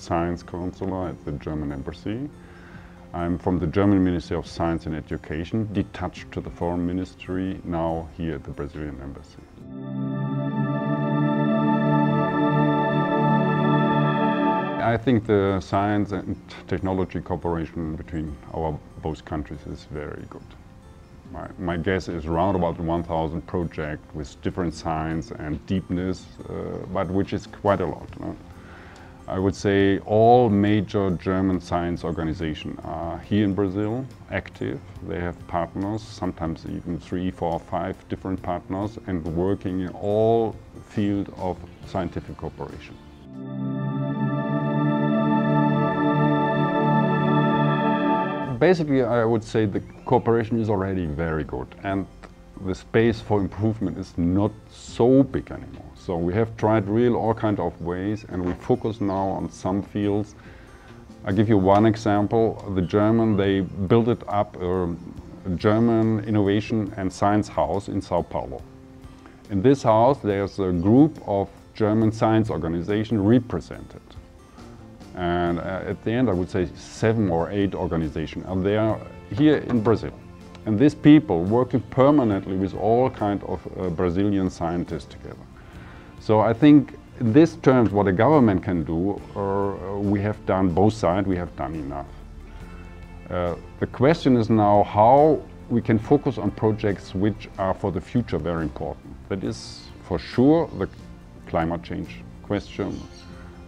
Science Counselor at the German Embassy. I'm from the German Ministry of Science and Education, detached to the Foreign Ministry, now here at the Brazilian Embassy. I think the science and technology cooperation between our both countries is very good. My guess is around about 1,000 projects with different science and deepness, but which is quite a lot. No? I would say all major German science organizations are here in Brazil, active. They have partners, sometimes even 3, 4, 5 different partners, and working in all fields of scientific cooperation. Basically, I would say the cooperation is already very good, and the space for improvement is not so big anymore. So we have tried all kinds of ways, and we focus now on some fields. I'll give you one example. The German, they built it up a German Innovation and Science House in Sao Paulo. In this house, there's a group of German science organizations represented. And at the end, I would say 7 or 8 organizations are there here in Brazil. And these people working permanently with all kinds of Brazilian scientists together. So I think in these terms, what the government can do, we have done both sides, we have done enough. The question is now how we can focus on projects which are for the future very important. That is for sure the climate change question.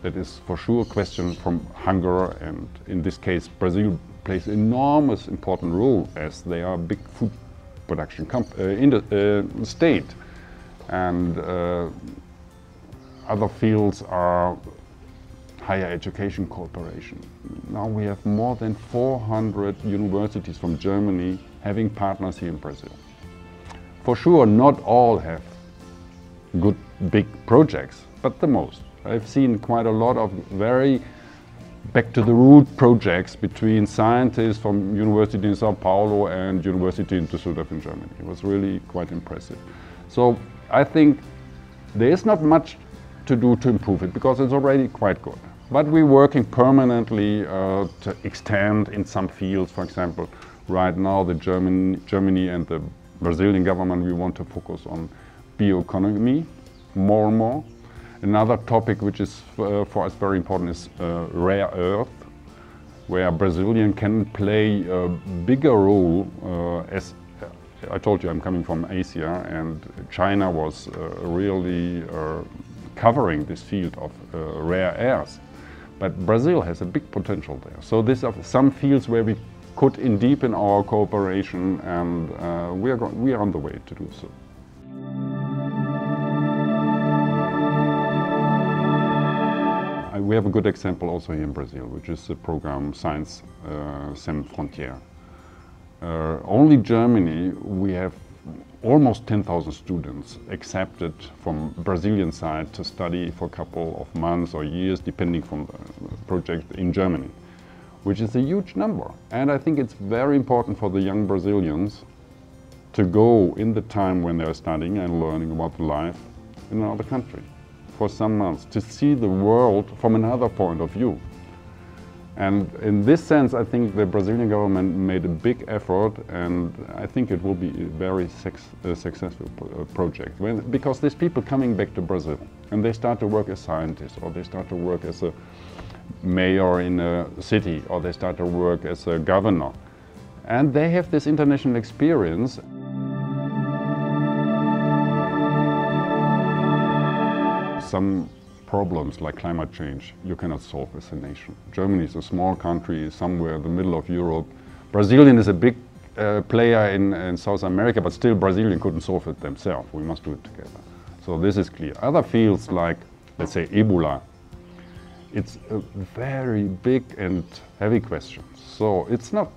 That is for sure a question from hunger, and in this case Brazil plays an enormous important role as they are a big food production state. And other fields are higher education cooperation. Now we have more than 400 universities from Germany having partners here in Brazil. For sure not all have good big projects, but the most. I've seen quite a lot of very back to the root projects between scientists from University in Sao Paulo and University in Düsseldorf in Germany. It was really quite impressive. So I think there is not much to do to improve it because it's already quite good. But we're working permanently to extend in some fields. For example, right now the Germany and the Brazilian government, we want to focus on bioeconomy more and more. Another topic which is for us very important is rare earth, where Brazilian can play a bigger role. As I told you, I'm coming from Asia, and China was really covering this field of rare earths. But Brazil has a big potential there. So these are some fields where we could deepen our cooperation, and we are on the way to do so. We have a good example also here in Brazil, which is the program Science Sans Frontières. Only Germany, we have almost 10,000 students accepted from Brazilian side to study for a couple of months or years, depending from the project in Germany, which is a huge number. And I think it's very important for the young Brazilians to go in the time when they're studying and learning about life in another country for some months, to see the world from another point of view. And in this sense, I think the Brazilian government made a big effort, and I think it will be a very successful project. Because there's people coming back to Brazil, and they start to work as scientists, or they start to work as a mayor in a city, or they start to work as a governor. And they have this international experience. Some problems like climate change you cannot solve as a nation. Germany is a small country somewhere in the middle of Europe. Brazilian is a big player in South America, but still Brazilian couldn't solve it themselves. We must do it together. So this is clear. Other fields like, let's say, Ebola, it's a very big and heavy question. So it's not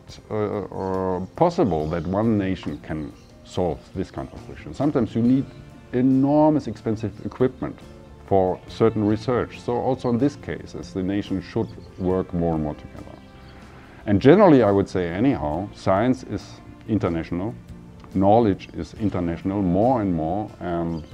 possible that one nation can solve this kind of question. Sometimes you need enormous expensive equipment for certain research. So also in this case, the nation should work more and more together. And generally, I would say anyhow, science is international, knowledge is international more and more. And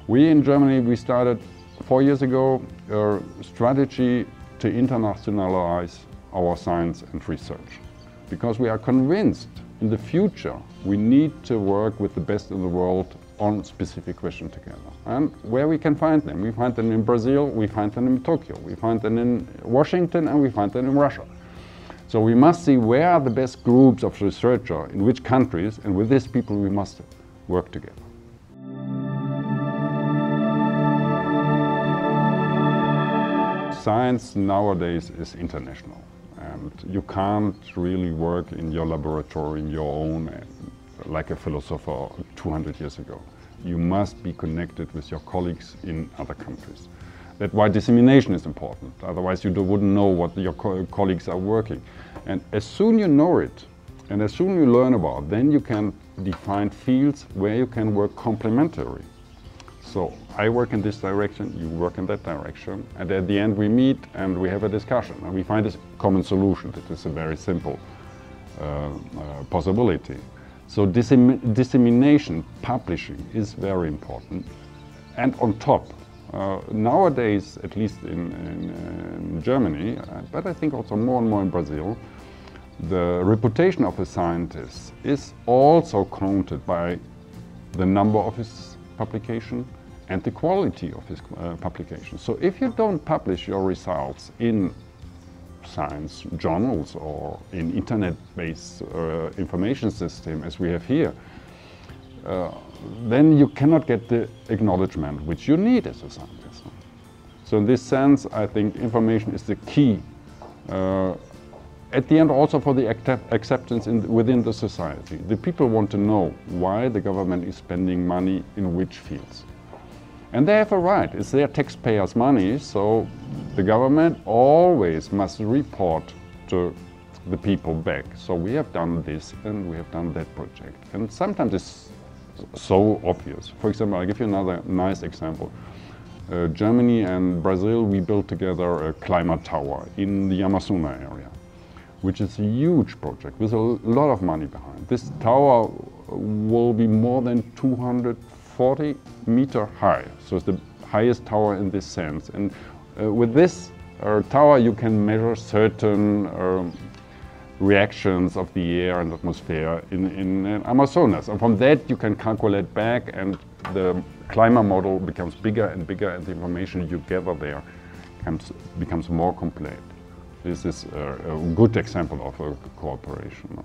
we in Germany, we started 4 years ago a strategy to internationalize our science and research, because we are convinced in the future we need to work with the best in the world on specific questions together. And where we can find them? We find them in Brazil, we find them in Tokyo, we find them in Washington, and we find them in Russia. So we must see where are the best groups of researchers in which countries, and with these people we must work together. Science nowadays is international, and you can't really work in your laboratory in your own like a philosopher 200 years ago. You must be connected with your colleagues in other countries. That's why dissemination is important, otherwise you wouldn't know what your colleagues are working. And as soon you know it, and as soon you learn about it, then you can define fields where you can work complementary. So I work in this direction, you work in that direction, and at the end we meet and we have a discussion and we find a common solution. That is a very simple possibility. So dissemination, publishing is very important. And on top, nowadays, at least in Germany, but I think also more and more in Brazil, the reputation of a scientist is also counted by the number of his publication and the quality of his publication. So if you don't publish your results in science journals or in internet-based information system as we have here, then you cannot get the acknowledgement which you need as a scientist. So in this sense, I think information is the key at the end also for the acceptance within the society. The people want to know why the government is spending money in which fields. And they have a right, it's their taxpayers' money, so the government always must report to the people back. So we have done this and we have done that project. And sometimes it's so obvious. For example, I'll give you another nice example. Germany and Brazil, we built together a climate tower in the Amazonas area, which is a huge project with a lot of money behind. This tower will be more than 240 meters high, so it's the highest tower in this sense. And with this tower you can measure certain reactions of the air and atmosphere in Amazonas. And from that you can calculate back, and the climate model becomes bigger and bigger, and the information you gather there becomes more complete. This is a good example of a cooperation.